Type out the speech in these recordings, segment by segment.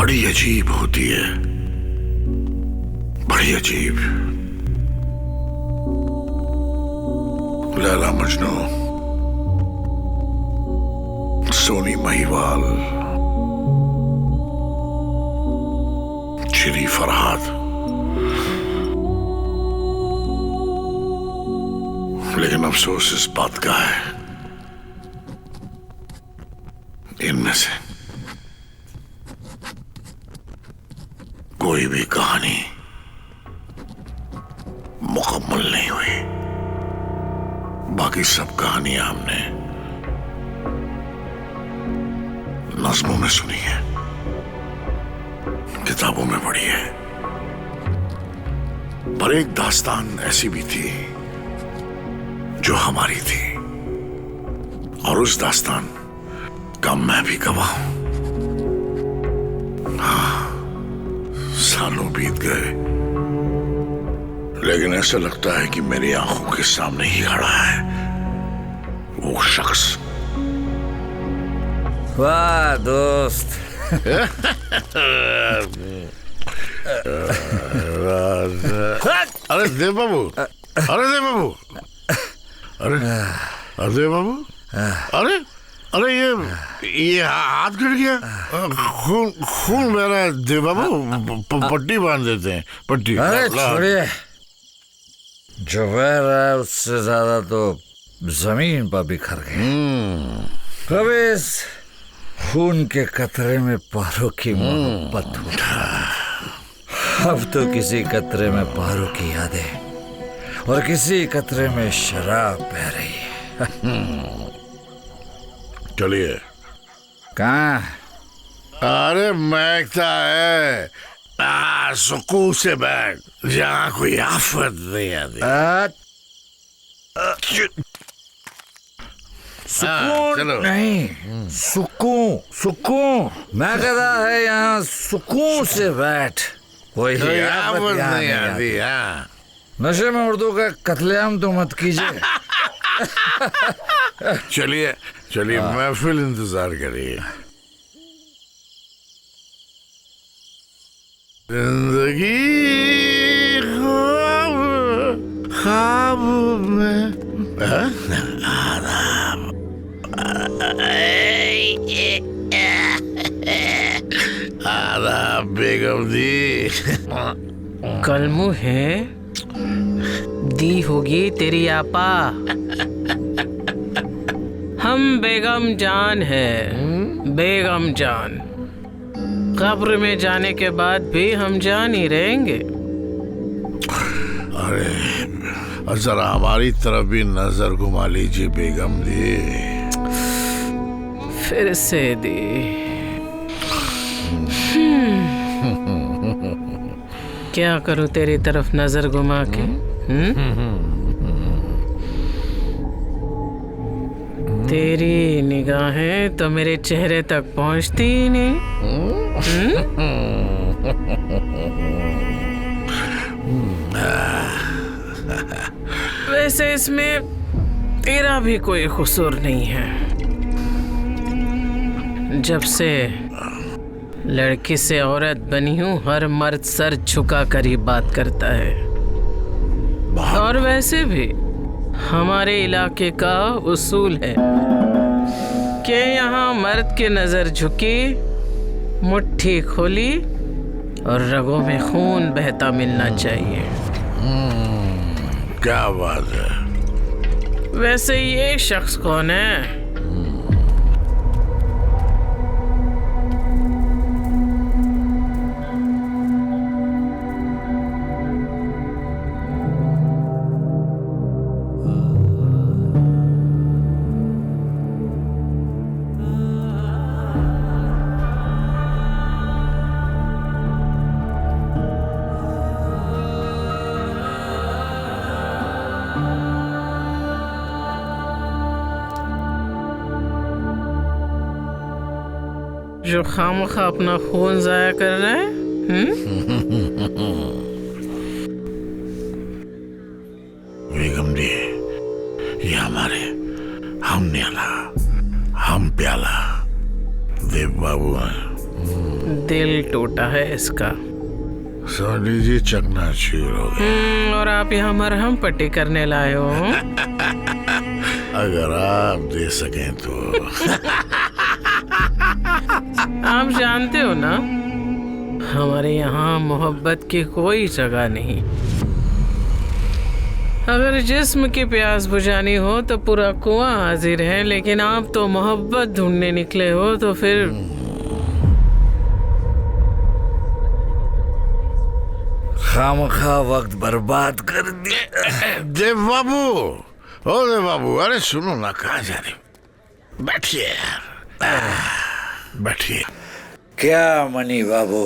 बड़ी अजीब होती है, बड़ी अजीब। लैला मजनू, सोनी महिवाल, चिरी फरहाद, लेकिन अफसोस इस बात का है इनमें से कोई भी कहानी मुकम्मल नहीं हुई। बाकी सब कहानियां हमने नज़्मों में सुनी है, किताबों में पढ़ी है, पर एक दास्तान ऐसी भी थी जो हमारी थी, और उस दास्तान का मैं भी गवाह हूं। सालों बीत गए, लेकिन ऐसा लगता है कि मेरी आंखों के सामने ही खड़ा है वो शख्स। वाह दोस्त। अरे देव बाबू, अरे देव बाबू, अरे देव बाबू, अरे अरे ये हाथ कट गया, खून बह रहा है देव बाबू, पट्टी बांध देते हैं, पट्टी। अरे छोड़िए, जो बह रहा है उससे ज्यादा तो जमीन पर बिखर गए। कभी इस खून के कतरे में पारों की मोहब्बत हो, अब तो किसी कतरे में पारों की यादें और किसी कतरे में शराब बह रही है। चलिए। कहाँ? अरे महकता है, सुकून से बैठ, जहाँ कोई आफत नहीं आती। सुकून नहीं, सुकून, सुकून। मैं कहता है यहाँ सुकून से बैठ, कोई आफत नहीं आती। नशे में उर्दू का कत्लेआम तो मत कीजिए। चलिए चलिए, महफिल इंतजार करिए। जिंदगी ख्वाब में आदाब बेगम दी। कलमू है दी होगी तेरी आपा। हम बेगम जान है, बेगम जान। कब्र में जाने के बाद भी हम जान ही रहेंगे। अरे जरा हमारी तरफ भी नजर घुमा लीजिए बेगम दी। फिर से दी। क्या करूं तेरी तरफ नजर घुमा के? तेरी निगाहें तो मेरे चेहरे तक पहुंचती ही नहीं। वैसे इसमें तेरा भी कोई कसूर नहीं है। जब से लड़की से औरत बनी हूँ, हर मर्द सर झुका कर ही बात करता है। और वैसे भी हमारे इलाके का उसूल है कि यहाँ मर्द की नजर झुकी, मुट्ठी खोली और रगों में खून बहता मिलना चाहिए। क्या बात है। वैसे ये शख्स कौन है? जो खामखा अपना खून जाया कर रहा है। बेगम जी, ये हमारे हम न्याला, हम प्याला देव बाबू हैं। दिल टूटा है इसका। समझ लीजिए चकनाचूर हो गया। और आप यहाँ मरहम पट्टी करने लाए हो। अगर आप दे सकें तो। आप जानते हो ना, हमारे यहाँ मोहब्बत की कोई जगह नहीं। अगर जिस्म की प्यास बुझानी हो तो पूरा कुआं हाजिर है, लेकिन आप तो मोहब्बत ढूंढने निकले हो, तो फिर खामखा वक्त बर्बाद कर दिया। देव बाबू, ओ देव बाबू, अरे सुनो ना, कहाँ जा रहे हो? बैठिए यार, बैठिए। क्या मनी बाबू,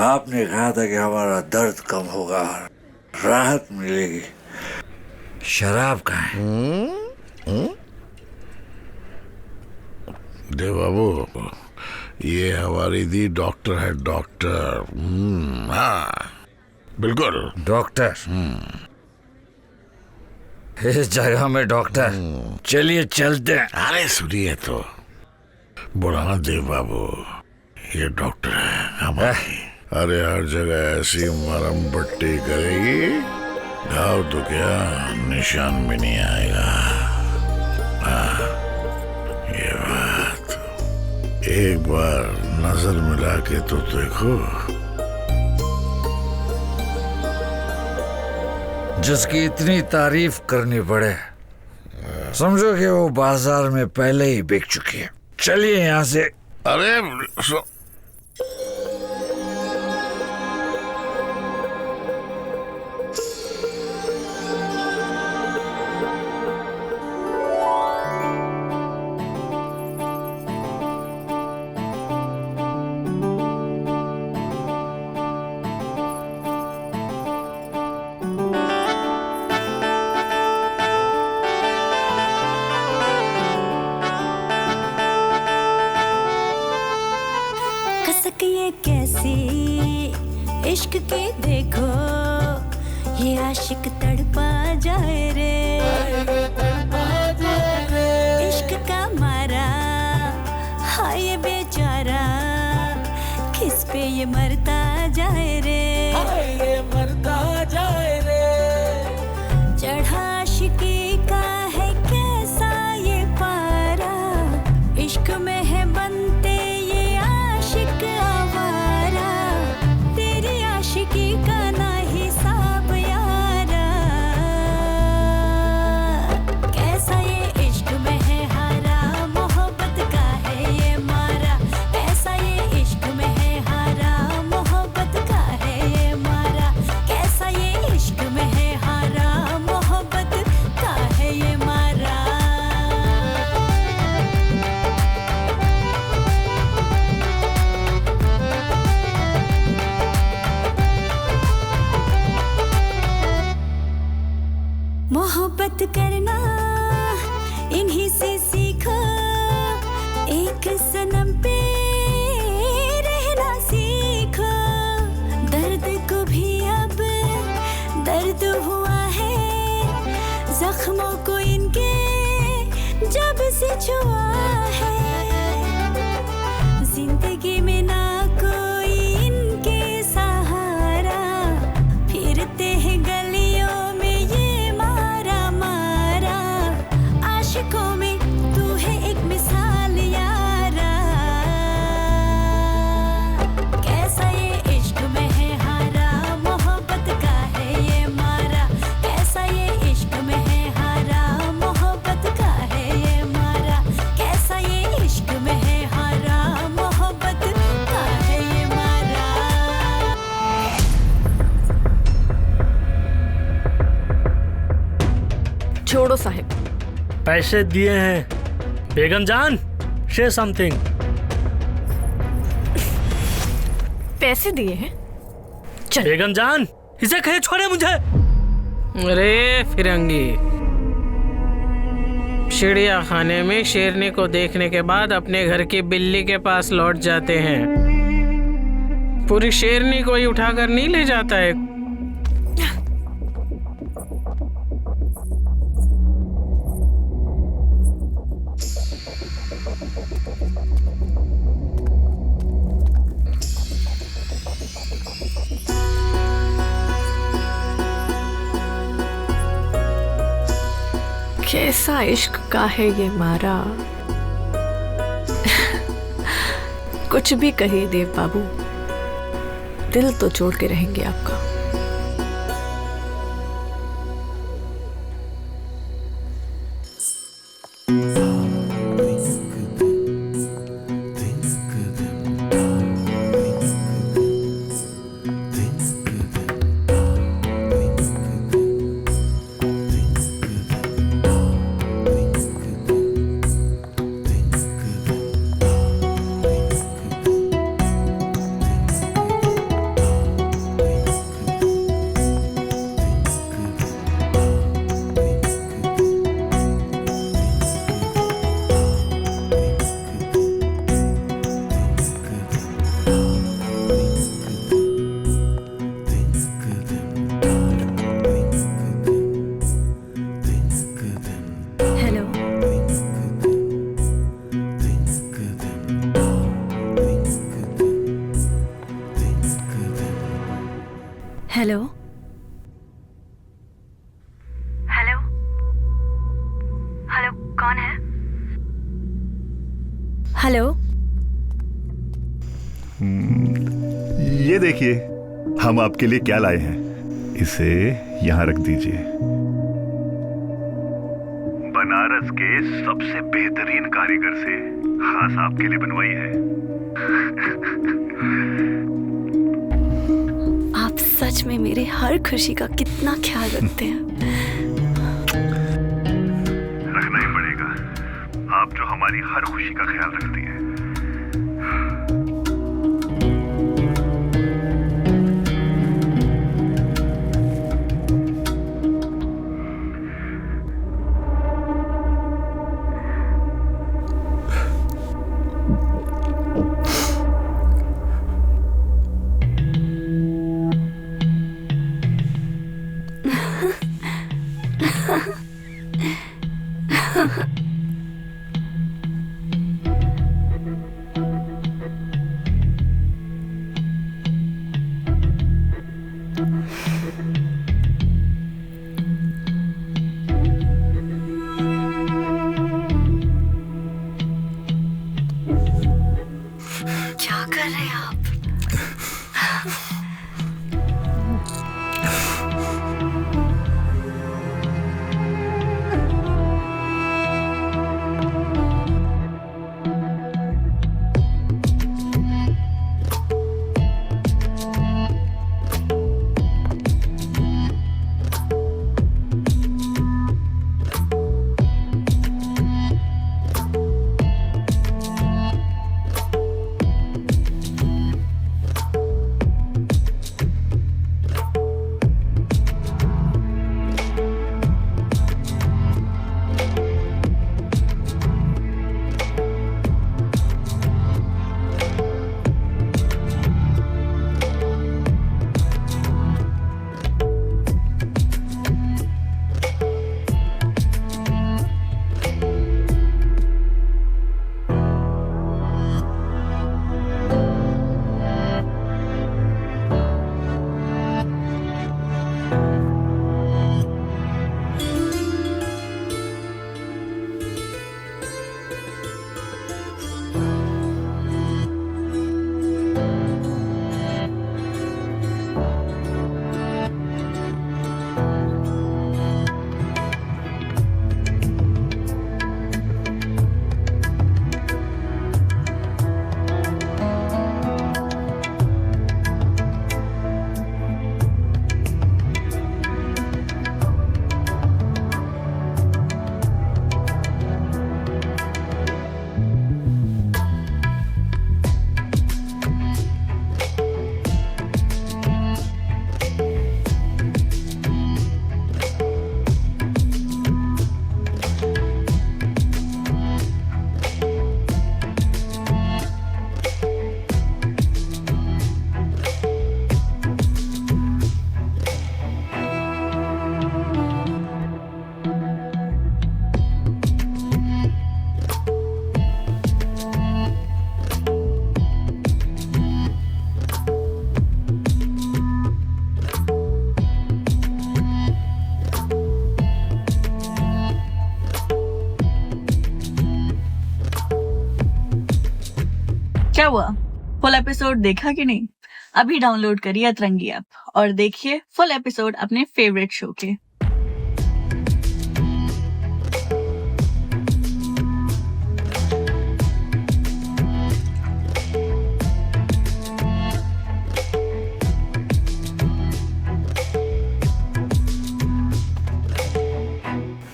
आपने कहा था कि हमारा दर्द कम होगा, राहत मिलेगी। शराब कहाँ है? देव बाबू, ये हमारी दी डॉक्टर है, डॉक्टर। हाँ बिल्कुल डॉक्टर। इस जगह में डॉक्टर? चलिए चलते हैं। अरे सुनिए तो, बोला ना देव बाबू, ये डॉक्टर है हमारी। अरे हर जगह ऐसी मरहम पट्टी करेगी, घाव तो क्या निशान भी नहीं आएगा। ये बात एक बार नजर मिला के तो देखो। जिसकी इतनी तारीफ करनी पड़े, समझो कि वो बाजार में पहले ही बिक चुकी है। चलिए यहाँ से। अरे इश्क के देखो, ये आशिक तड़पा जाए रे, इश्क का मारा, हाय ये बेचारा, किस पे ये मरता जाए रे, ये मरता जाए रे। चढ़ा आशिकी का है कैसा ये पारा, इश्क में है बनते ये आशिक आवारा, तेरी आशिकी का ना हिसाब यारा, कैसा ये इश्क में है हारा, मोहब्बत का है ये मारा, कैसा ये इश्क में है हारा, मोहब्बत का है ये मारा, कैसा ये इश्क में है हारा, मोहब्बत का है ये मारा। मोहब्बत करना इन्हीं से सीखो, एक सनम पे रहना सीखो, दर्द को भी अब दर्द हुआ है, जख्मों को इनके जब से छुआ है, जिंदगी में ना कोई इनके सहारा, फिरते हैं गलियों में ये मारा मारा, आशिकों में तू है एक मिसाल यारा, कैसा ये इश्क में है हारा, मोहब्बत का है ये मारा, कैसा ये इश्क में है हारा, मोहब्बत का है ये मारा, कैसा ये इश्क में है हारा, मोहब्बत का है ये मारा। छोड़ो साहिब। पैसे दिए हैं बेगम जान, से समथिंग। पैसे दिए हैं? चल बेगम जान, इसे कहे छोड़े मुझे। अरे फिरंगी, चिड़िया खाने में शेरनी को देखने के बाद अपने घर की बिल्ली के पास लौट जाते हैं, पूरी शेरनी को ही उठाकर नहीं ले जाता है। कैसा इश्क का है ये मारा। कुछ भी कहिए देव बाबू, दिल तो जोड़ के रहेंगे आपका। हेलो हेलो हेलो, कौन है? हेलो। ये देखिए, हम आपके लिए क्या लाए हैं। इसे यहाँ रख दीजिए। बनारस के सबसे बेहतरीन कारीगर से खास आपके लिए बनवाई है। आप सच में मेरे हर खुशी का कितना ख्याल रखते हैं। रखना ही पड़ेगा, आप जो हमारी हर खुशी का ख्याल रखती हैं। हुआ, फुल एपिसोड देखा कि नहीं? अभी डाउनलोड करिए अतरंगी ऐप और देखिए फुल एपिसोड अपने फेवरेट शो के।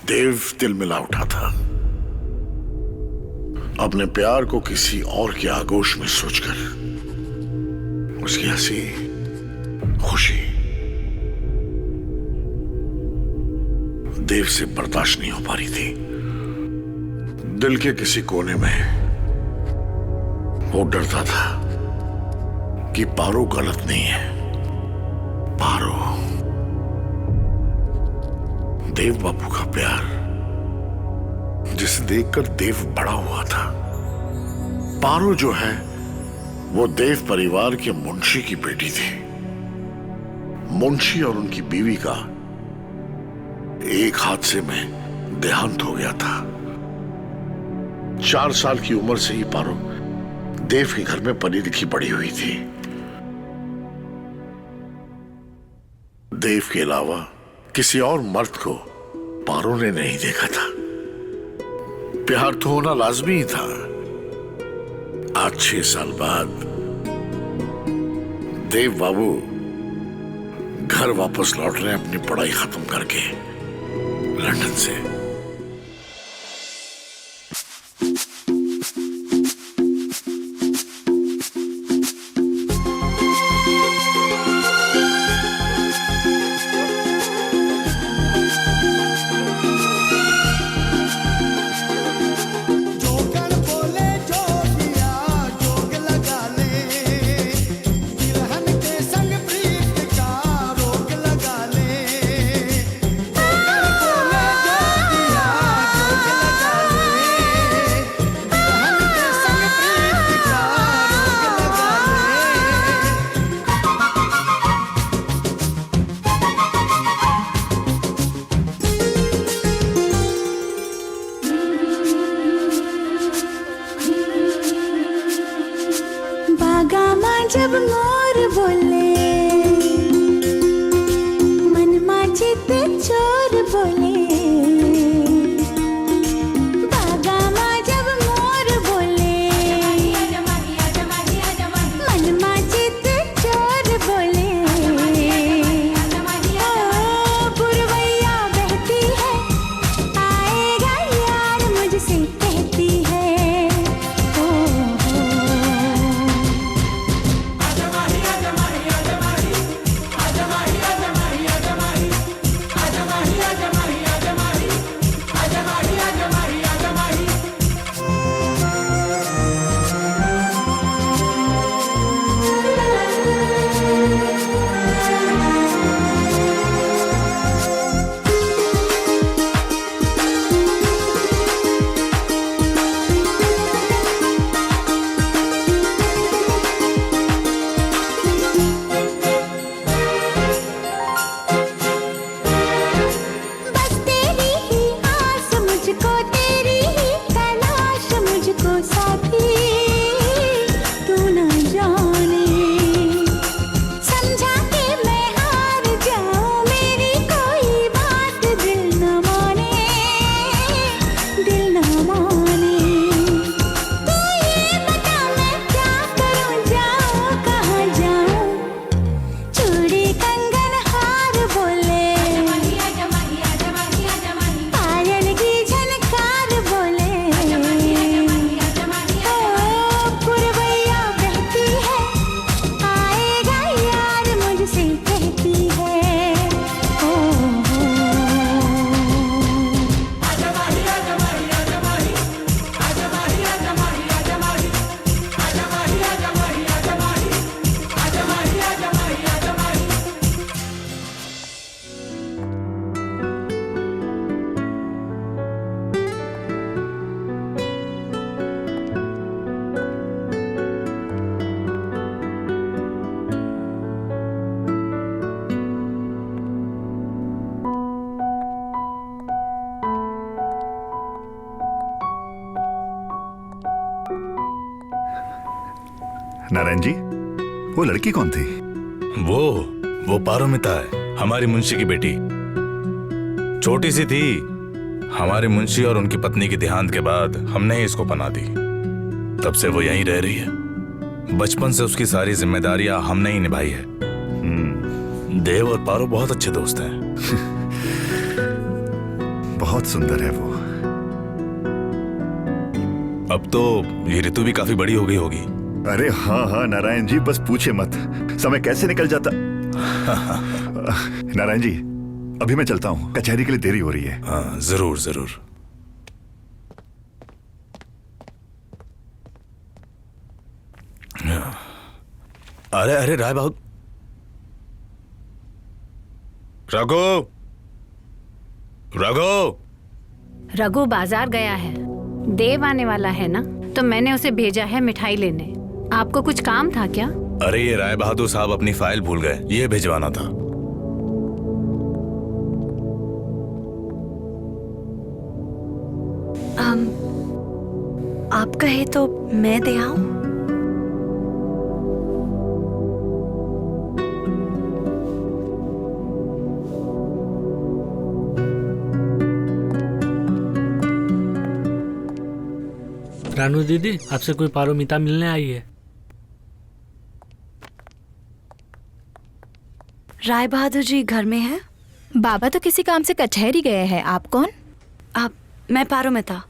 देव दिल मिला उठा था, अपने प्यार को किसी और के आगोश में सोचकर। उसकी हंसी, खुशी देव से बर्दाश्त नहीं हो पा रही थी। दिल के किसी कोने में वो डरता था कि पारो गलत नहीं है। पारो, देव बाबू का प्यार जिसे देखकर देव बड़ा हुआ था। पारो जो है वो देव परिवार के मुंशी की बेटी थी। मुंशी और उनकी बीवी का एक हादसे में देहांत हो गया था। 4 साल की उम्र से ही पारो देव के घर में पली लिखी बड़ी हुई थी। देव के अलावा किसी और मर्द को पारो ने नहीं देखा था। प्यार तो होना लाजमी ही था। आज 6 साल बाद देव बाबू घर वापस लौट रहे हैं अपनी पढ़ाई खत्म करके लंदन से। नारायण जी, वो लड़की कौन थी? वो पारोमिता है, हमारी मुंशी की बेटी। छोटी सी थी। हमारे मुंशी और उनकी पत्नी के देहांत के बाद हमने ही इसको पनाह दी। तब से वो यहीं रह रही है। बचपन से उसकी सारी जिम्मेदारियां हमने ही निभाई है। देव और पारो बहुत अच्छे दोस्त हैं। बहुत सुंदर है वो। अब तो ये ऋतु भी काफी बड़ी हो गई होगी। अरे हाँ हाँ नारायण जी, बस पूछे मत, समय कैसे निकल जाता। नारायण जी, अभी मैं चलता हूँ, कचहरी के लिए देरी हो रही है। हाँ, जरूर जरूर। अरे अरे राय बहादुर, रघु रघु रघु बाजार गया है। देव आने वाला है ना, तो मैंने उसे भेजा है मिठाई लेने। आपको कुछ काम था क्या? अरे ये राय बहादुर साहब अपनी फाइल भूल गए, ये भिजवाना था। आप कहे तो मैं दे आऊं? रानू दीदी, आपसे कोई पारोमिता मिलने आई है। राय बहादुर जी घर में है? बाबा तो किसी काम से कचहरी गए हैं। आप कौन? मैं पारोमिता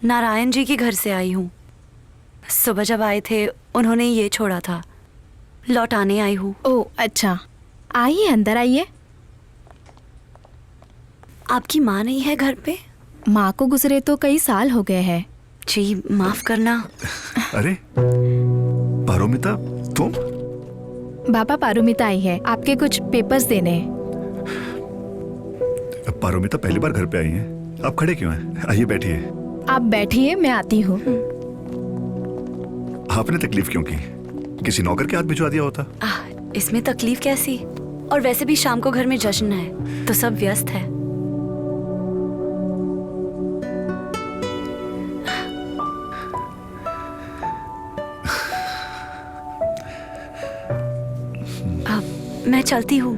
नारायण जी के घर से आई हूँ। सुबह जब आए थे उन्होंने ये छोड़ा था, लौट आने आई हूँ। ओह अच्छा, आइए अंदर आइए। आपकी माँ नहीं है घर पे? माँ को गुजरे तो कई साल हो गए हैं। जी माफ करना। अरे पारोमिता, तुम? बाबा पारोमिता आई है, आपके कुछ पेपर्स देने हैं। पारोमिता पहली बार घर पे आई हैं। आप खड़े क्यों हैं? आइए बैठिए। आप बैठिए, मैं आती हूँ। आपने तकलीफ क्यों की? किसी नौकर के हाथ भिजवा दिया होता। इसमें तकलीफ कैसी? और वैसे भी शाम को घर में जश्न है तो सब व्यस्त है। मैं चलती हूँ,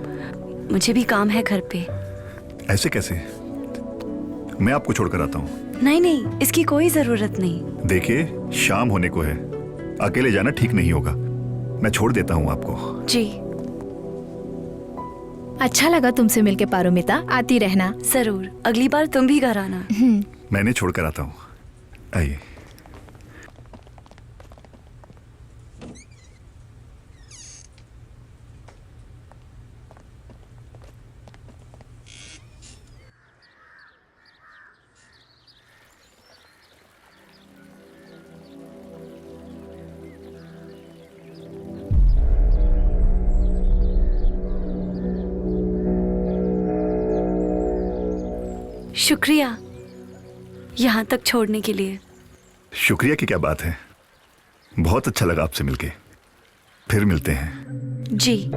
मुझे भी काम है घर पे। ऐसे कैसे? मैं आपको छोड़कर आता हूँ। नहीं नहीं, इसकी कोई जरूरत नहीं। देखिए शाम होने को है, अकेले जाना ठीक नहीं होगा। मैं छोड़ देता हूँ आपको। जी। अच्छा लगा तुमसे मिलके पारोमिता, आती रहना। जरूर, अगली बार तुम भी घर आना। मैंने छोड़कर आता हूँ, आइए। शुक्रिया यहाँ तक छोड़ने के लिए। शुक्रिया की क्या बात है, बहुत अच्छा लगा आपसे मिलके। फिर मिलते हैं। जी।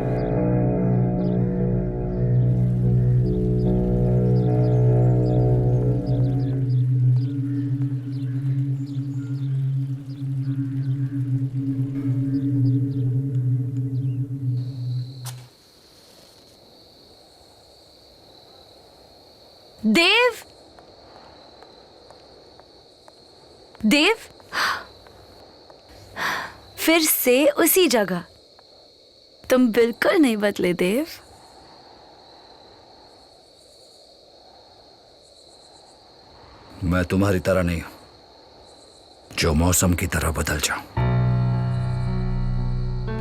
देव, देव, फिर से उसी जगह। तुम बिल्कुल नहीं बदले देव। मैं तुम्हारी तरह नहीं हूं, जो मौसम की तरह बदल जाऊं।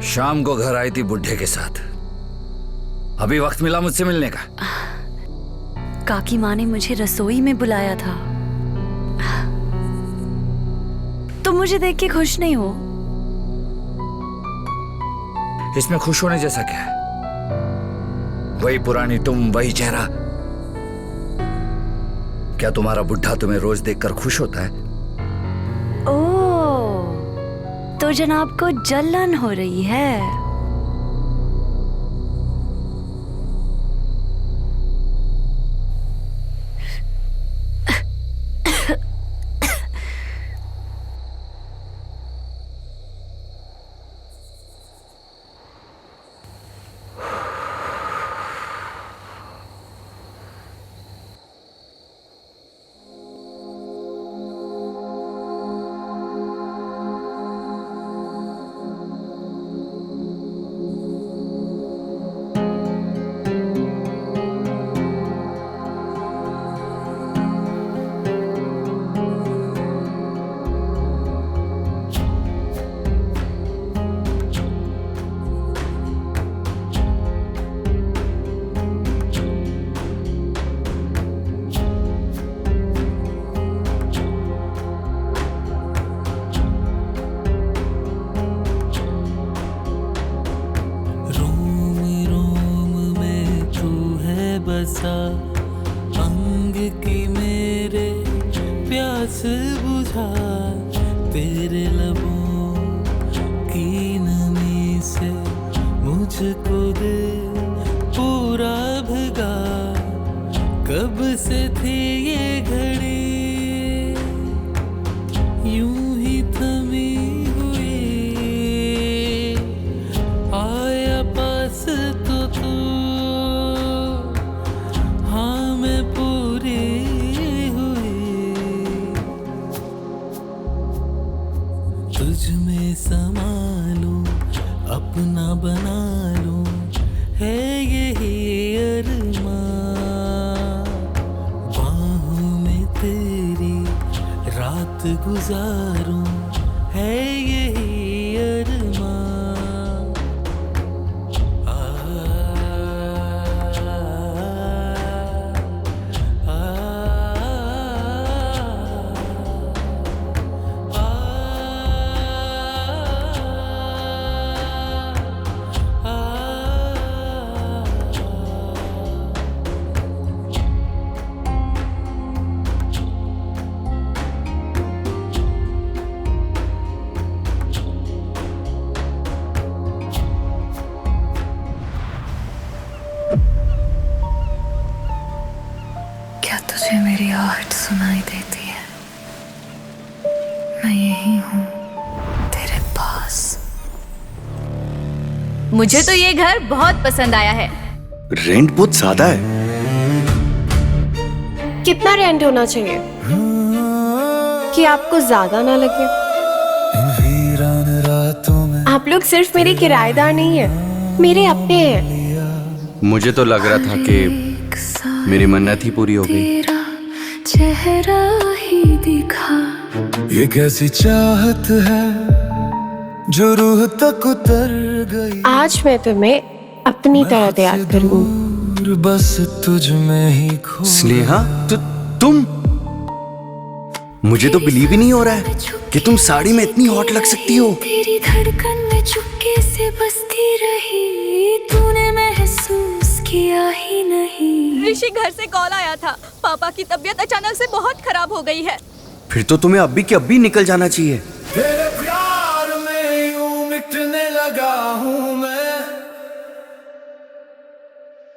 शाम को घर आई थी बुढ़े के साथ, अभी वक्त मिला मुझसे मिलने का। काकी माँ ने मुझे रसोई में बुलाया था। तुम मुझे देख के खुश नहीं हो? इसमें खुश होने जैसा क्या है? वही पुरानी तुम, वही चेहरा। क्या तुम्हारा बुढ़ा तुम्हें रोज देखकर खुश होता है? ओह, तो जनाब को जलन हो रही है। सा अंग की मेरे प्यास बुझा, तेरे लबों की नमी से मुझको दे पूरा भगा। कब से थी ये घड़ी यूं ही थमी हुई, आया पास तो तू, हाँ मैं पूरी हुई। तुझ में समा लूं, अपना बना लूं, है यही अरमां। बाहों में तेरी रात गुजारूं, है यही अरमां। क्या तुझे मेरी आहट सुनाई देती है? मैं यही हूँ तेरे पास। मुझे तो ये घर बहुत पसंद आया है। रेंट बहुत ज्यादा है। कितना रेंट होना चाहिए कि आपको ज्यादा ना लगे? आप लोग सिर्फ मेरे किराएदार नहीं है, मेरे अपने हैं। मुझे तो लग रहा था कि मेरी मन्नत ही पूरी हो गई। चेहरा ही दिखा, ये कैसी चाहत है जो रूह तक उतर गई। आज मैं तुम्हें अपनी तरह तैयार करूंगी। बस तुझ में ही खो। स्नेहा, तुम? मुझे तो बिलीव ही नहीं हो रहा है कि तुम साड़ी में इतनी हॉट लग सकती हो। तेरी धड़कन में चुपके से बसती रही, तूने महसूस किया ही नहीं। ऋषि घर से कॉल आया था, पापा की तबीयत अचानक से बहुत खराब हो गई है। फिर तो तुम्हें अभी के अभी निकल जाना चाहिए। तेरे प्यार में यूं मिटने लगा हूँ मैं,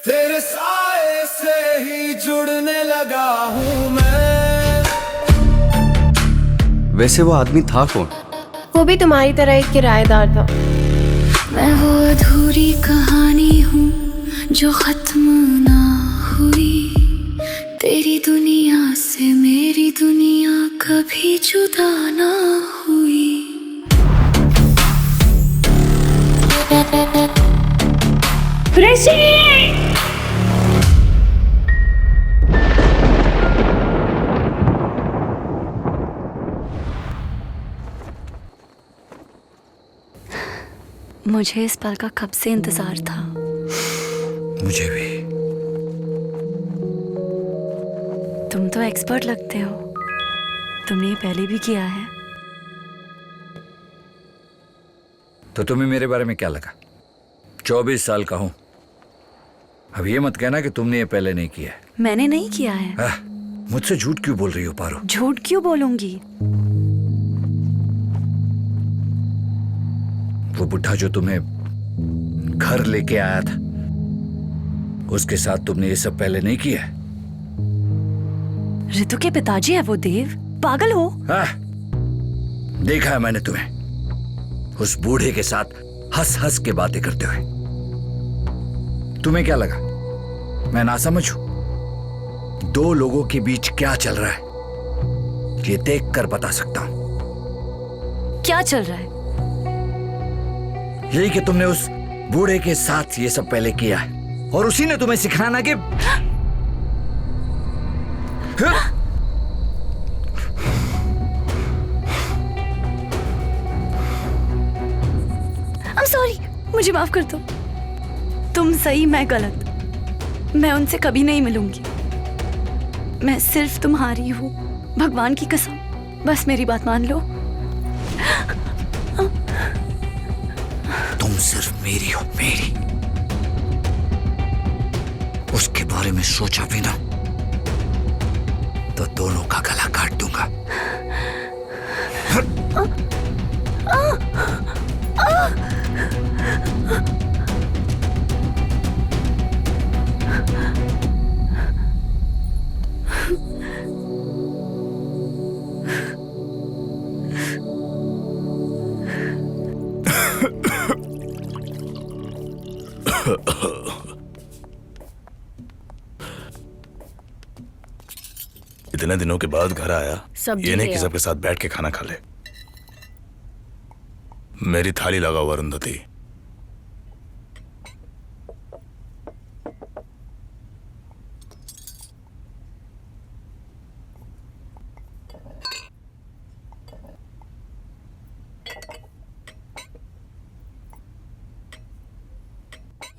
तेरे साए से ही जुड़ने लगा हूँ मैं। वैसे वो आदमी था कौन? वो भी तुम्हारी तरह एक किराएदार था। मैं वो अधूरी कहानी हूँ जो खत्म ना हुई। तेरी दुनिया से मेरी दुनिया कभी जुदा ना हुई। ऋषि! मुझे इस पल का कब से इंतजार था। मुझे भी। तुम तो एक्सपर्ट लगते हो, तुमने ये पहले भी किया है। तो तुम्हें मेरे बारे में क्या लगा? 24 साल का हूं। अब ये मत कहना कि तुमने ये पहले नहीं किया है। मैंने नहीं किया है। मुझसे झूठ क्यों बोल रही हो पारो? झूठ क्यों बोलूंगी? वो बुढ़ा जो तुम्हें घर लेके आया था, उसके साथ तुमने ये सब पहले नहीं किया है। ऋतु के पिताजी है वो देव, पागल हो? देखा है मैंने तुम्हें उस बूढ़े के साथ हंस हंस के बातें करते हुए। तुम्हें क्या लगा मैं नासमझ हूं? दो लोगों के बीच क्या चल रहा है ये देख कर बता सकता हूं। क्या चल रहा है? यही कि तुमने उस बूढ़े के साथ ये सब पहले किया है और उसी ने तुम्हें सिखाना कि I'm sorry, मुझे माफ कर दो। तुम सही, मैं गलत। मैं उनसे कभी नहीं मिलूंगी। मैं सिर्फ तुम्हारी हूँ, भगवान की कसम। बस मेरी बात मान लो। तुम सिर्फ मेरी हो, मेरी। उसके बारे में सोचा भी ना तो दोनों का गला काट दूंगा। इतने दिनों के बाद घर आया, ये नहीं कि सबके साथ बैठ के खाना खा ले। मेरी थाली लगा हुआ अरुंधति।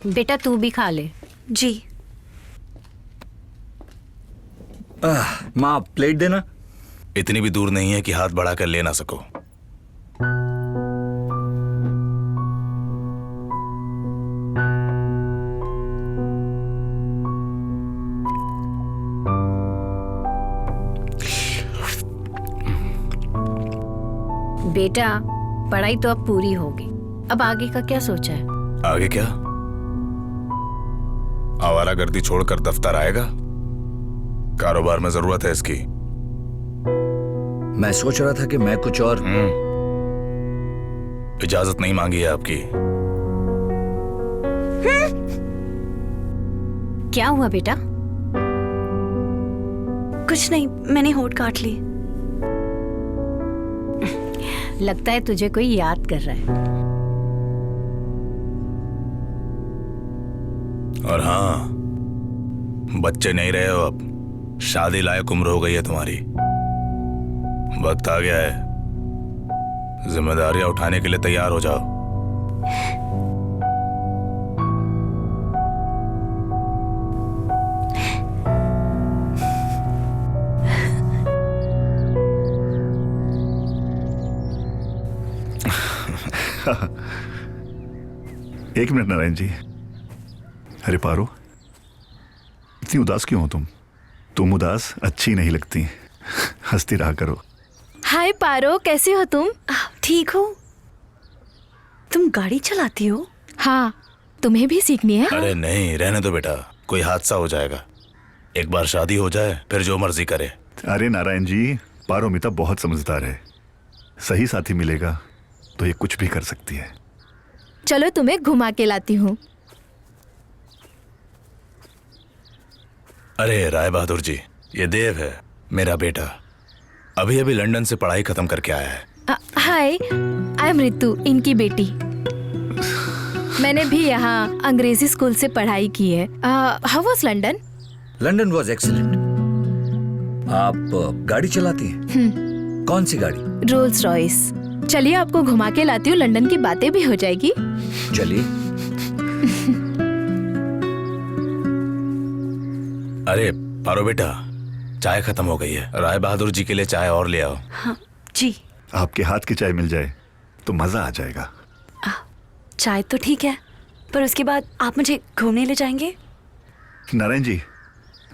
बेटा तू भी खा ले। जी। माँ प्लेट देना। इतनी भी दूर नहीं है कि हाथ बढ़ाकर ले ना सको। बेटा पढ़ाई तो अब पूरी होगी, अब आगे का क्या सोचा है? आगे क्या? आवारागर्दी छोड़कर दफ्तर आएगा? कारोबार में जरूरत है इसकी। मैं सोच रहा था कि मैं कुछ और। इजाजत नहीं मांगी है आपकी। क्या हुआ बेटा? कुछ नहीं, मैंने होठ काट ली। लगता है तुझे कोई याद कर रहा है। और हाँ, बच्चे नहीं रहे हो अब, शादी लायक उम्र हो गई है तुम्हारी। वक्त आ गया है, जिम्मेदारियां उठाने के लिए तैयार हो जाओ। एक मिनट नारायण जी। अरे पारो, इतनी उदास क्यों हो तुम? तुम उदास अच्छी नहीं लगती, हंसती रहा करो। हाय पारो, कैसे हो तुम? ठीक हो? तुम गाड़ी चलाती हो? हाँ, तुम्हें भी सीखनी है? अरे नहीं, रहने दो बेटा, कोई हादसा हो जाएगा। एक बार शादी हो जाए फिर जो मर्जी करे। अरे नारायण जी, पारोमिता बहुत समझदार है। सही साथी मिलेगा तो ये कुछ भी कर सकती है। चलो तुम्हें घुमा के लाती हूँ। अरे राय बहादुर जी, ये देव है, मेरा बेटा। अभी अभी लंदन से पढ़ाई खत्म करके आया है। हाय, आई एम रितु, इनकी बेटी। मैंने भी यहाँ अंग्रेजी स्कूल से पढ़ाई की है। How was London? London was excellent. आप गाड़ी चलाती हैं? कौन सी गाड़ी? Rolls Royce. चलिए आपको घुमा के लाती हूँ, लंदन की बातें भी हो जाएगी। चलिए। अरे पारो बेटा, चाय खत्म हो गई है, राय बहादुर जी के लिए चाय और ले आओ। हाँ जी। आपके हाथ की चाय मिल जाए तो मजा आ जाएगा। चाय तो ठीक है, पर उसके बाद आप मुझे घूमने ले जाएंगे? नारायण जी,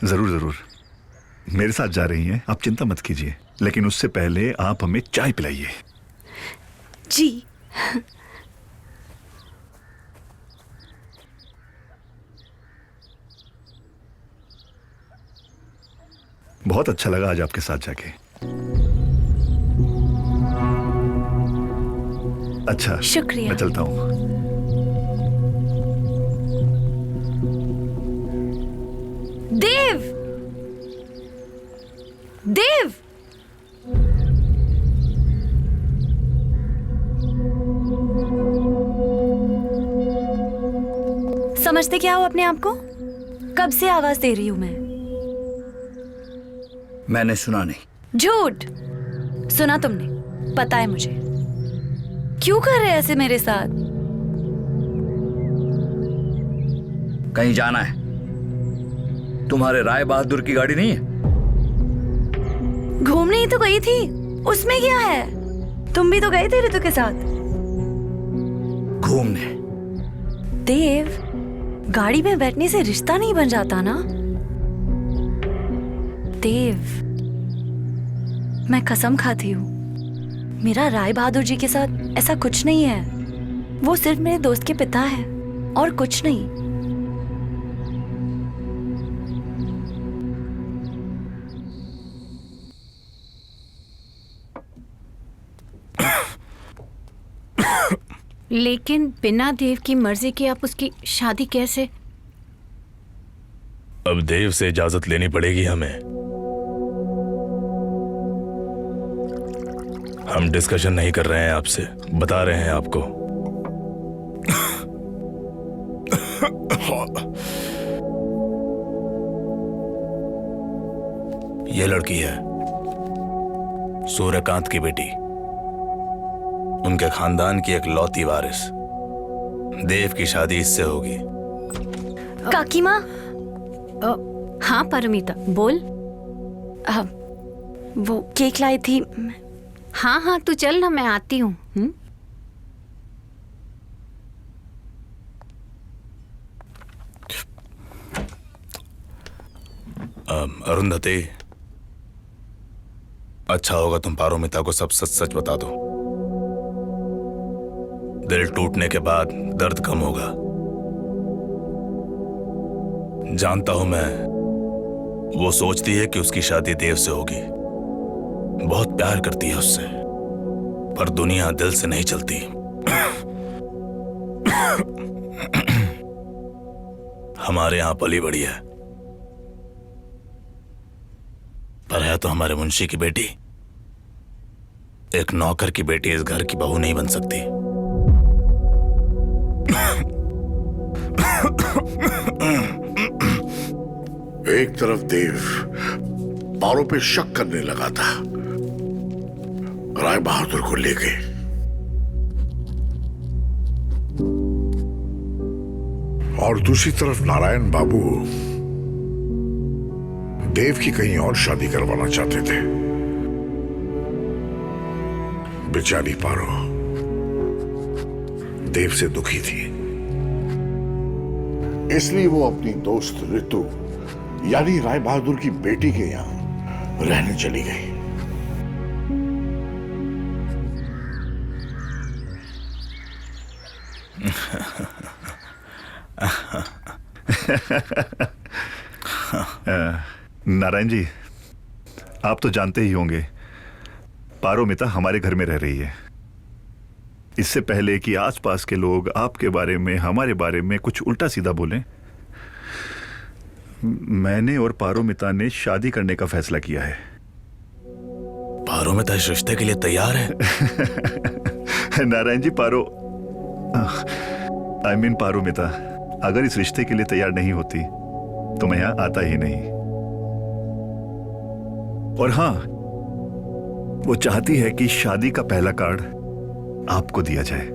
जरूर जरूर। मेरे साथ जा रही हैं, आप चिंता मत कीजिए, लेकिन उससे पहले आप हमें चाय पिलाइए। जी। बहुत अच्छा लगा आज आपके साथ जाके। अच्छा, शुक्रिया। मैं चलता हूँ। देव! देव! समझते क्या हो अपने आप को? कब से आवाज दे रही हूं मैं? मैंने सुना नहीं। झूठ सुना तुमने, पता है मुझे। क्यों कर रहे ऐसे मेरे साथ? कहीं जाना है? तुम्हारे राय बहादुर की गाड़ी नहीं है? घूमने ही तो गई थी, उसमें क्या है? तुम भी तो गए थे ऋतु के साथ घूमने। देव, गाड़ी में बैठने से रिश्ता नहीं बन जाता ना देव। मैं कसम खाती हूँ, मेरा राय बहादुर जी के साथ ऐसा कुछ नहीं है। वो सिर्फ मेरे दोस्त के पिता है और कुछ नहीं। लेकिन बिना देव की मर्जी के आप उसकी शादी कैसे? अब देव से इजाजत लेनी पड़ेगी हमें। हम डिस्कशन नहीं कर रहे हैं आपसे, बता रहे हैं आपको। ये लड़की है सूर्यकांत की बेटी, उनके खानदान की एक लौती वारिस। देव की शादी इससे होगी। काकी माँ। हाँ परमिता बोल। वो केक लाई थी। हाँ हाँ तू चल ना, मैं आती हूँ। अरुंधति, अच्छा होगा तुम पारोमिता को सब सच सच बता दो। दिल टूटने के बाद दर्द कम होगा। जानता हूं मैं, वो सोचती है कि उसकी शादी देव से होगी, बहुत प्यार करती है उससे, पर दुनिया दिल से नहीं चलती। हमारे यहां पली बड़ी है, पर है तो हमारे मुंशी की बेटी। एक नौकर की बेटी इस घर की बहू नहीं बन सकती। एक तरफ देव पारो पे शक करने लगा था राय बहादुर को लेके, और दूसरी तरफ नारायण बाबू देव की कहीं और शादी करवाना चाहते थे। बेचारी पारो देव से दुखी थी, इसलिए वो अपनी दोस्त ऋतु यानी राय बहादुर की बेटी के यहां रहने चली गई। नारायण जी, आप तो जानते ही होंगे पारोमिता हमारे घर में रह रही है। इससे पहले कि आसपास के लोग आपके बारे में, हमारे बारे में कुछ उल्टा सीधा बोलें, मैंने और पारोमिता ने शादी करने का फैसला किया है। पारोमिता इस रिश्ते के लिए तैयार है? नारायण जी, आई मीन पारोमिता अगर इस रिश्ते के लिए तैयार नहीं होती तो मैं यहां आता ही नहीं। और हां, वो चाहती है कि शादी का पहला कार्ड आपको दिया जाए।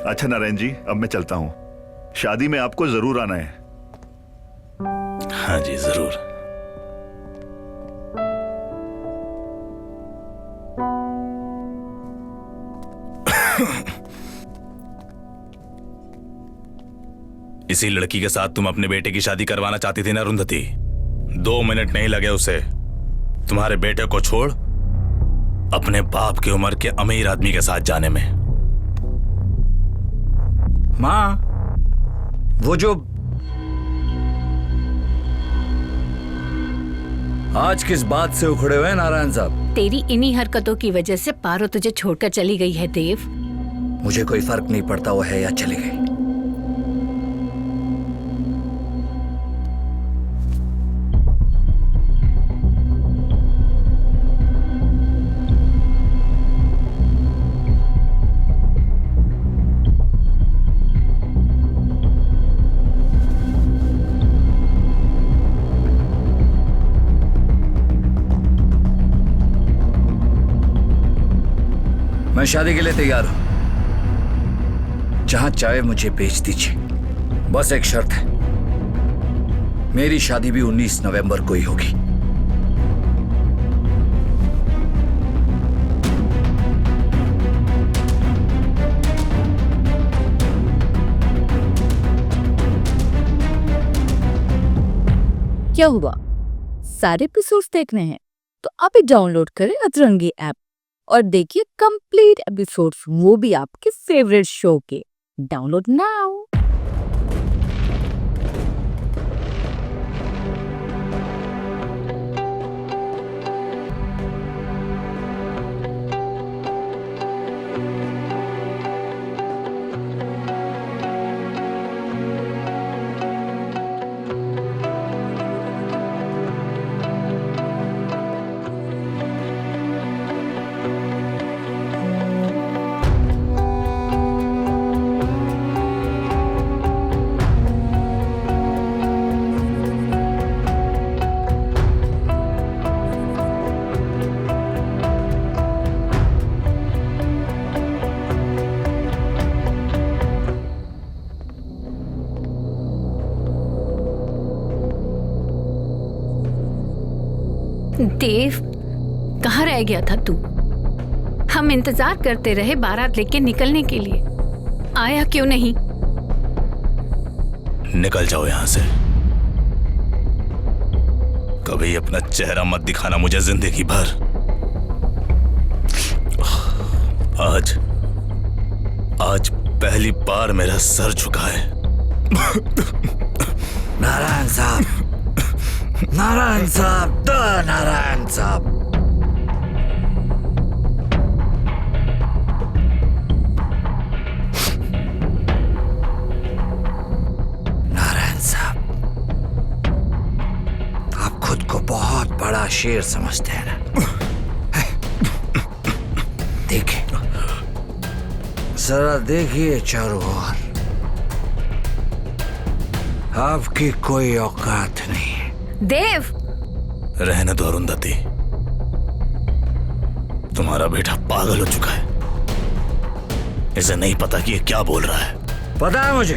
अच्छा नारायण जी, अब मैं चलता हूं। शादी में आपको जरूर आना है। हाँ जी जरूर। इसी लड़की के साथ तुम अपने बेटे की शादी करवाना चाहती थी ना अरुंधति? 2 मिनट नहीं लगे उसे तुम्हारे बेटे को छोड़ अपने बाप की उम्र के अमीर आदमी के साथ जाने में। मां, वो जो आज किस बात से उखड़े हुए हैं नारायण साहब? तेरी इन्हीं हरकतों की वजह से पारो तुझे छोड़कर चली गई है देव। मुझे कोई फर्क नहीं पड़ता वो है या चली गई। मैं शादी के लिए तैयार हूं, जहां चाहे मुझे भेज दीजिए। बस एक शर्त है, मेरी शादी भी 19 नवंबर को ही होगी। क्या हुआ, सारे एपिसोड्स देखने हैं तो आप ही डाउनलोड करें अतरंगी ऐप और देखिए कंप्लीट एपिसोड्स, वो भी आपके फेवरेट शो के। Download now. देव, कहाँ रह गया था तू? हम इंतजार करते रहे बारात लेके निकलने के लिए, आया क्यों नहीं? निकल जाओ यहां से। कभी अपना चेहरा मत दिखाना मुझे जिंदगी भर। आज पहली बार मेरा सर झुका है। नारायण साहब, नारायण साहब, नारायण साहब। नारायण साहब, आप खुद को बहुत बड़ा शेर समझते हैं ना? देखिए, जरा देखिए चारों ओर, आपकी कोई औकात नहीं। देव, रहने दो अरुंधति, तुम्हारा बेटा पागल हो चुका है। इसे नहीं पता कि ये क्या बोल रहा है। पता है मुझे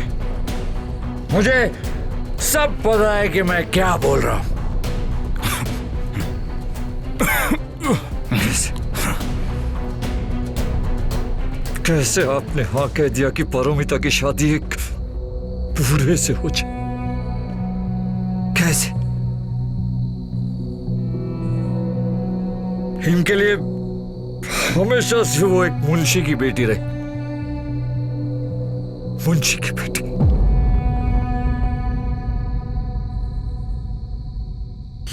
सब पता है कि मैं क्या बोल रहा हूं। कैसे आपने हाँ कह दिया कि पारोमिता की शादी एक बूढ़े से हो जाए? कैसे? इनके लिए हमेशा से वो एक मुंशी की बेटी रही, मुंशी की बेटी।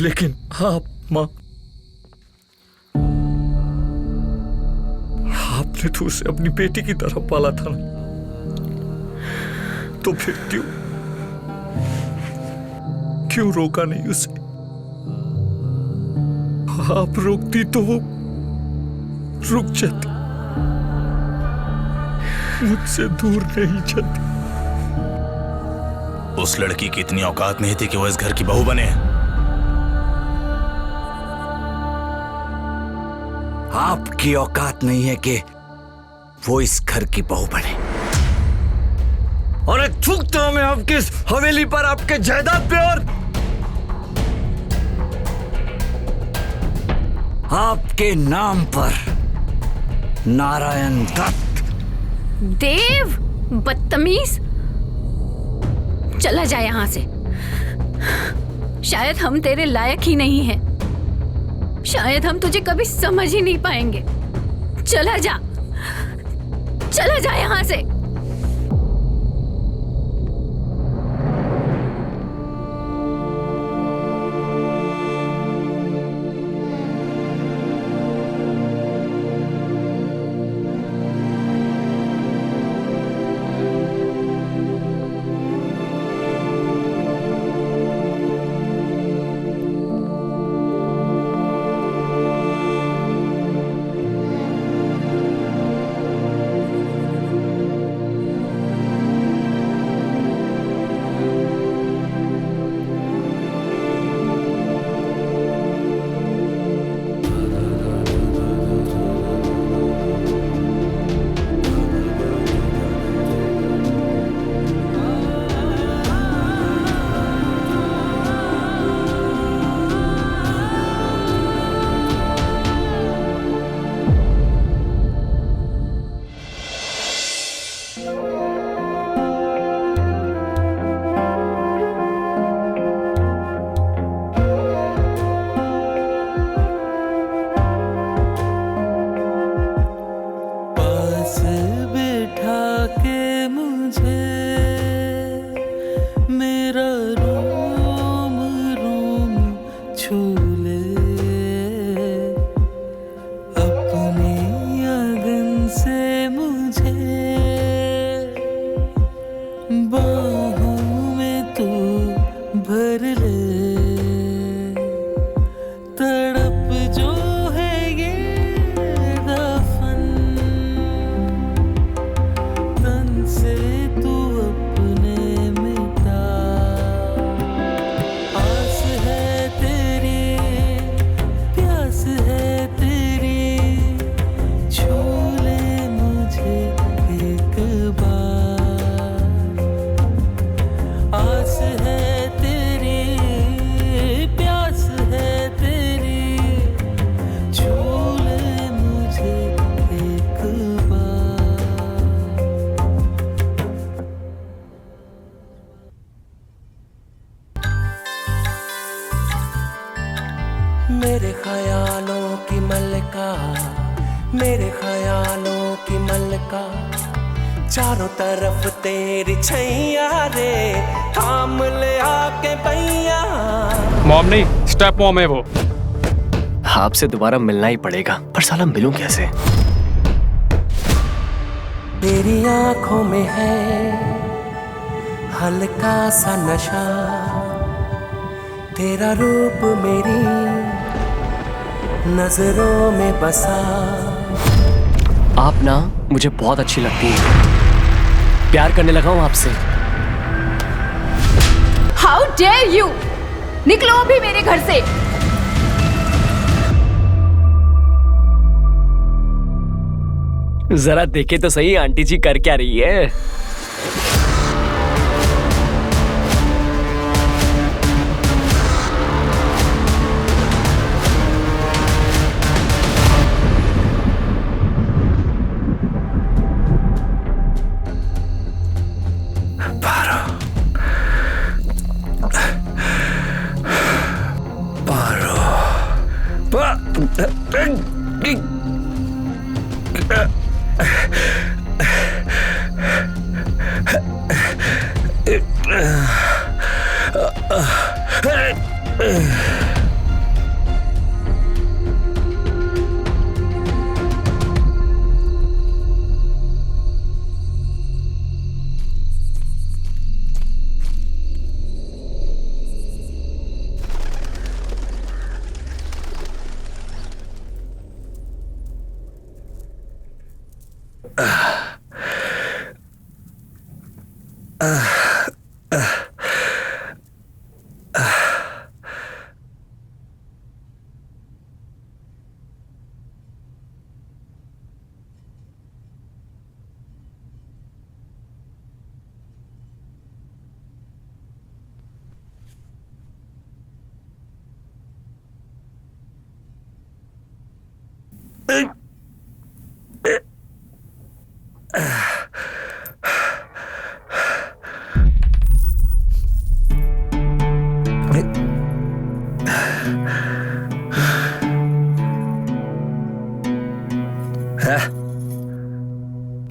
लेकिन आप मां, आपने तो उसे अपनी बेटी की तरह पाला था ना, तो फिर क्यों रोका नहीं उसे? आप रोकती तो वो रुक जाती, मुझसे दूर नहीं जाती। उस लड़की की इतनी औकात नहीं थी कि वो इस घर की बहू बने। आपकी औकात नहीं है कि वो इस घर की बहू बने। और थूकता हूं मैं आपकी इस हवेली पर, आपके जायदाद पे और आपके नाम पर नारायण दत्त। देव, बदतमीज, चला जा यहां से। शायद हम तेरे लायक ही नहीं हैं। शायद हम तुझे कभी समझ ही नहीं पाएंगे। चला जा, चला जा यहां से। मेरे ख्यालों की मलका, मेरे ख्यालों की मलका, चारों तरफ तेरी छैया रे, थाम ले आके पैया। मॉम नहीं, स्टेप मॉम है वो। आपसे दोबारा मिलना ही पड़ेगा, पर साला मिलूं कैसे? तेरी आंखों में है हल्का सा नशा, तेरा रूप मेरी नजरों में बसा। आप ना मुझे बहुत अच्छी लगती है, प्यार करने लगा हूं आपसे। How dare you! निकलो अभी मेरे घर से। जरा देखे तो सही आंटी जी कर क्या रही है।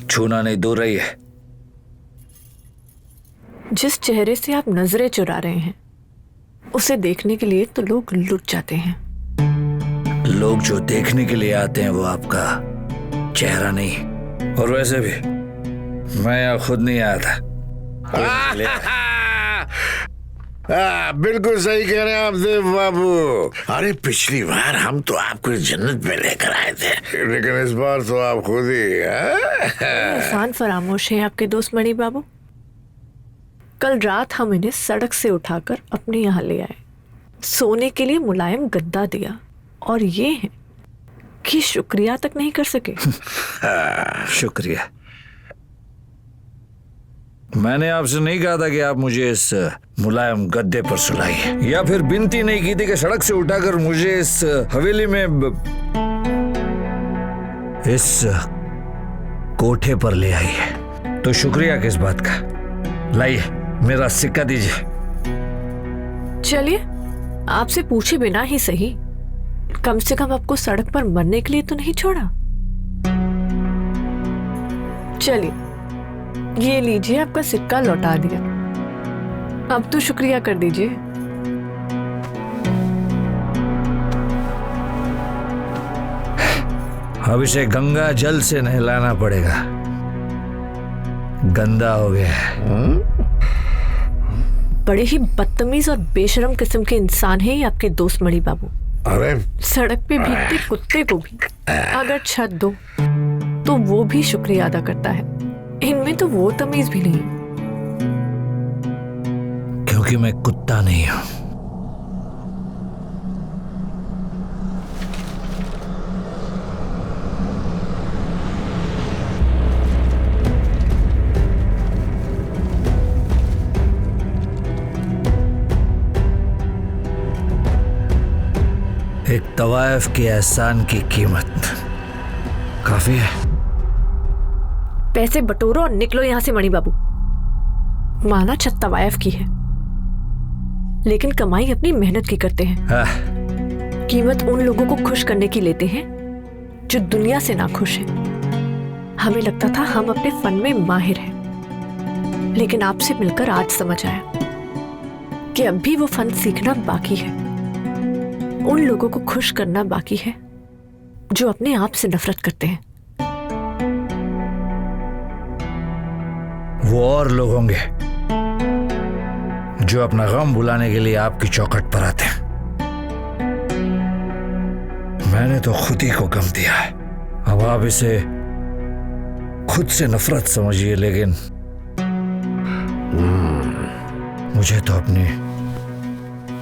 छूना नहीं, दूर रही है। जिस चेहरे से आप नजरें चुरा रहे हैं उसे देखने के लिए तो लोग लुट जाते हैं। लोग जो देखने के लिए आते हैं वो आपका चेहरा नहीं। और वैसे भी मैं यहाँ खुद नहीं आया था। बिल्कुल सही कह रहे हैं आप देव बाबू। अरे पिछली बार हम तो आपको जन्नत में लेकर आए थे, लेकिन इस बार तो आप खुद ही। एहसान फरामोश है आपके दोस्त मणि बाबू। कल रात हम इन्हें सड़क से उठाकर अपने यहाँ ले आए, सोने के लिए मुलायम गद्दा दिया, और ये है कि शुक्रिया तक नहीं कर सके। शुक्रिया? मैंने आपसे नहीं कहा था कि आप मुझे इस मुलायम गद्दे पर सुलाइए, या फिर विनती नहीं की थी कि सड़क से उठाकर मुझे इस हवेली में इस कोठे पर ले आइए। तो शुक्रिया किस बात का? लाइए मेरा सिक्का दीजिए। चलिए, आपसे पूछे बिना ही सही, कम से कम आपको सड़क पर मरने के लिए तो नहीं छोड़ा। चलिए, ये लीजिए, आपका सिक्का लौटा दिया। अब तो शुक्रिया कर दीजिए। अब इसे गंगा जल से नहलाना पड़ेगा, गंदा हो गया है। बड़े ही बदतमीज और बेशरम किस्म के इंसान हैं ये आपके दोस्त मणि बाबू। अरे सड़क पे भीगते कुत्ते को भी अगर छत दो तो वो भी शुक्रिया अदा करता है। इनमें तो वो तमीज भी नहीं। क्योंकि मैं कुत्ता नहीं हूं। एक तवायफ के एहसान की कीमत काफी है। पैसे बटोरो और निकलो यहां से मणि बाबू। माना छत तवायफ की है, लेकिन कमाई अपनी मेहनत की करते हैं। कीमत उन लोगों को खुश करने की लेते हैं जो दुनिया से ना खुश हैं। हमें लगता था हम अपने फन में माहिर हैं, लेकिन आपसे मिलकर आज समझ आया कि अब भी वो फन सीखना बाकी है। उन लोगों को खुश करना बाकी है जो अपने आप से नफरत करते हैं। वो और लोग होंगे जो अपना गम भुलाने के लिए आपकी चौखट पर आते हैं। मैंने तो खुद ही को गम दिया है, अब आप इसे खुद से नफरत समझिए, लेकिन मुझे तो अपने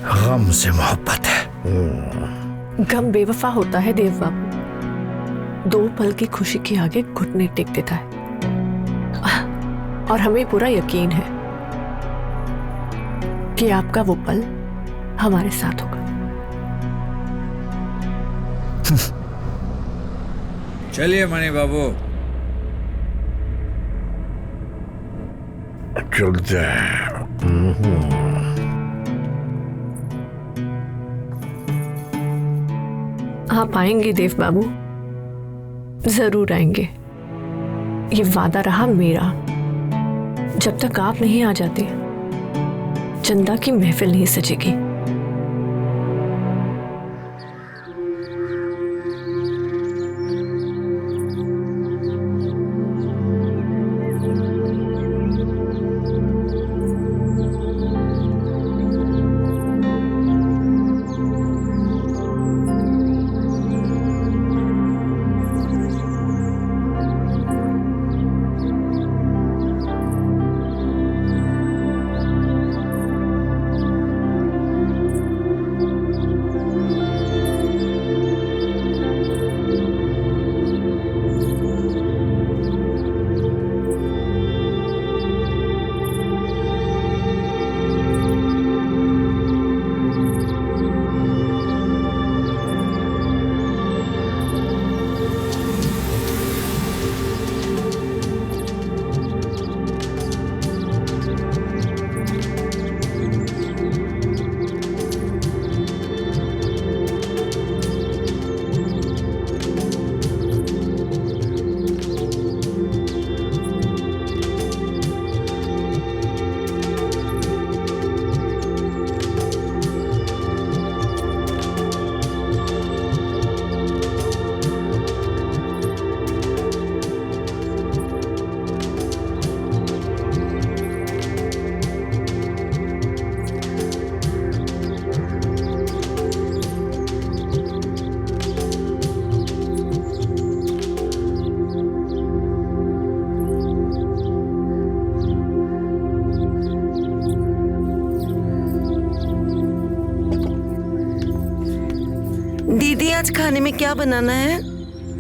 गम से मोहब्बत है। गम बेवफा होता है देव बाबू, 2 पल की खुशी के आगे घुटने टेक देता है। और हमें पूरा यकीन है कि आपका वो पल हमारे साथ होगा। चलिए मणि बाबू, चलते हैं। आप आएंगे देव बाबू, जरूर आएंगे, ये वादा रहा मेरा। जब तक आप नहीं आ जाते चंदा की महफिल नहीं सजेगी। दीदी आज खाने में क्या बनाना है?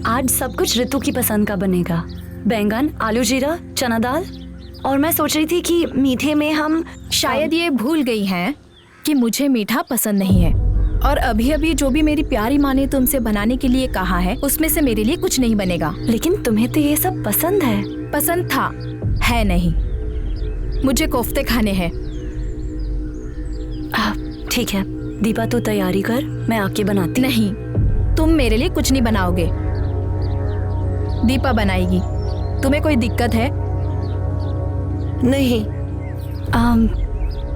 आज सब कुछ ऋतु की पसंद का बनेगा। बैंगन, आलू जीरा, चना दाल। और मैं सोच रही थी कि मीठे में हम शायद ये भूल गई हैं कि मुझे मीठा पसंद नहीं है, और अभी अभी जो भी मेरी प्यारी माँ ने तुमसे बनाने के लिए कहा है उसमें से मेरे लिए कुछ नहीं बनेगा। लेकिन तुम्हें तो ये सब पसंद है। पसंद था, है नहीं। मुझे कोफ्ते खाने हैं। ठीक है दीपा, तू तैयारी कर, मैं आके बनाती। नहीं, तुम मेरे लिए कुछ नहीं बनाओगे, दीपा बनाएगी। तुम्हें कोई दिक्कत है? नहीं।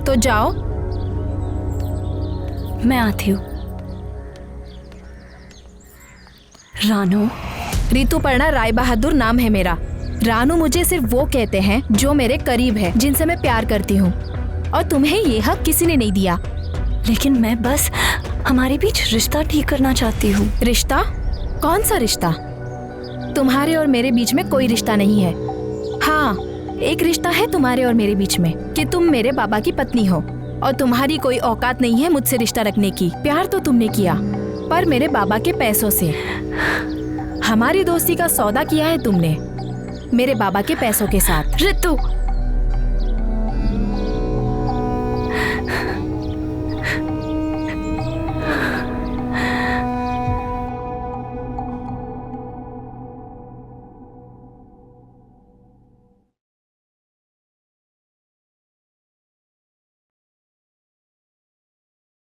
तो जाओ, मैं आती हूँ। रानू। रितु पर्णा राय बहादुर नाम है मेरा। रानू मुझे सिर्फ वो कहते हैं जो मेरे करीब है, जिनसे मैं प्यार करती हूँ, और तुम्हें ये हक किसी ने नहीं दिया। लेकिन मैं बस हमारे बीच रिश्ता ठीक करना चाहती हूँ। रिश्ता? कौन सा रिश्ता? तुम्हारे और मेरे बीच में कोई रिश्ता नहीं है। हाँ, एक रिश्ता है तुम्हारे और मेरे बीच में कि तुम मेरे बाबा की पत्नी हो, और तुम्हारी कोई औकात नहीं है मुझसे रिश्ता रखने की। प्यार तो तुमने किया, पर मेरे बाबा के पैसों से। हमारी दोस्ती का सौदा किया है तुमने मेरे बाबा के पैसों के साथ। ऋतु,